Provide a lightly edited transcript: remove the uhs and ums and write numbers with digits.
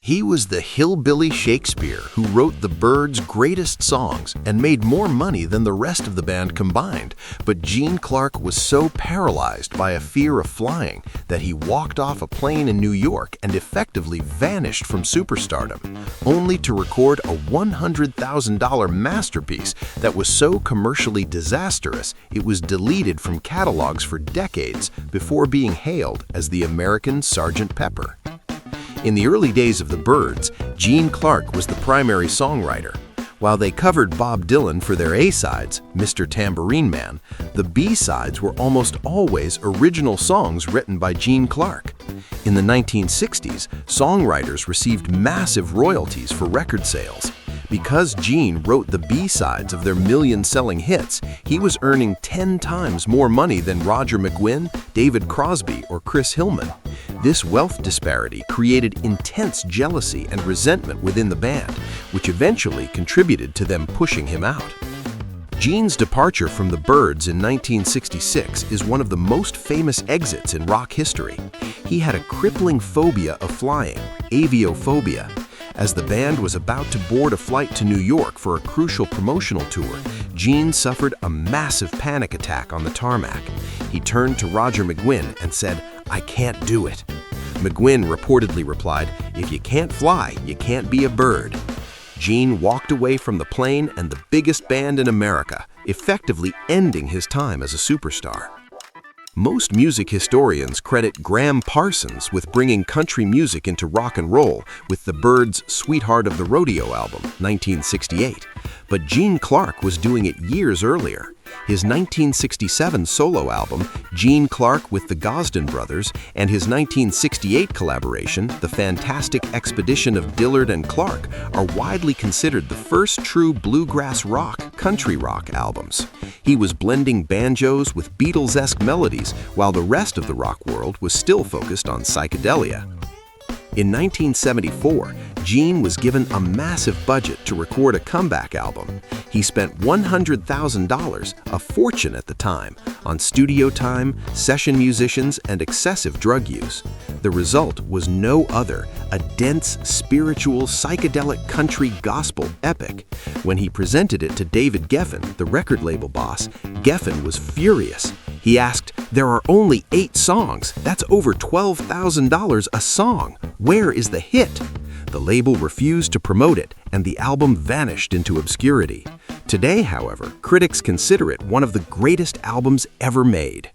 He was the Hillbilly Shakespeare who wrote the Byrds' greatest songs and made more money than the rest of the band combined. But Gene Clark was so paralyzed by a fear of flying that he walked off a plane in New York and effectively vanished from superstardom, only to record a $100,000 masterpiece that was so commercially disastrous it was deleted from catalogs for decades before being hailed as the American Sgt. Pepper. In the early days of the Byrds, Gene Clark was the primary songwriter. While they covered Bob Dylan for their A-sides, Mr. Tambourine Man, the B-sides were almost always original songs written by Gene Clark. In the 1960s, songwriters received massive royalties for record sales. Because Gene wrote the B-sides of their million-selling hits, he was earning 10 times more money than Roger McGuinn, David Crosby, or Chris Hillman. This wealth disparity created intense jealousy and resentment within the band, which eventually contributed to them pushing him out. Gene's departure from the Byrds in 1966 is one of the most famous exits in rock history. He had a crippling phobia of flying, aviophobia. As the band was about to board a flight to New York for a crucial promotional tour, Gene suffered a massive panic attack on the tarmac. He turned to Roger McGuinn and said, "I can't do it." McGuinn reportedly replied, "If you can't fly, you can't be a bird." Gene walked away from the plane and the biggest band in America, effectively ending his time as a superstar. Most music historians credit Graham Parsons with bringing country music into rock and roll with the Byrds' Sweetheart of the Rodeo album, 1968. But Gene Clark was doing it years earlier. His 1967 solo album, Gene Clark with the Gosden Brothers, and his 1968 collaboration, The Fantastic Expedition of Dillard and Clark, are widely considered the first true bluegrass rock, country rock albums. He was blending banjos with Beatles-esque melodies, while the rest of the rock world was still focused on psychedelia. In 1974, Gene was given a massive budget to record a comeback album. He spent $100,000, a fortune at the time, on studio time, session musicians, and excessive drug use. The result was no other, a dense, spiritual, psychedelic country gospel epic. When he presented it to David Geffen, the record label boss, Geffen was furious. He asked, "There are only 8 songs. That's over $12,000 a song. Where is the hit?" The label refused to promote it, and the album vanished into obscurity. Today, however, critics consider it one of the greatest albums ever made.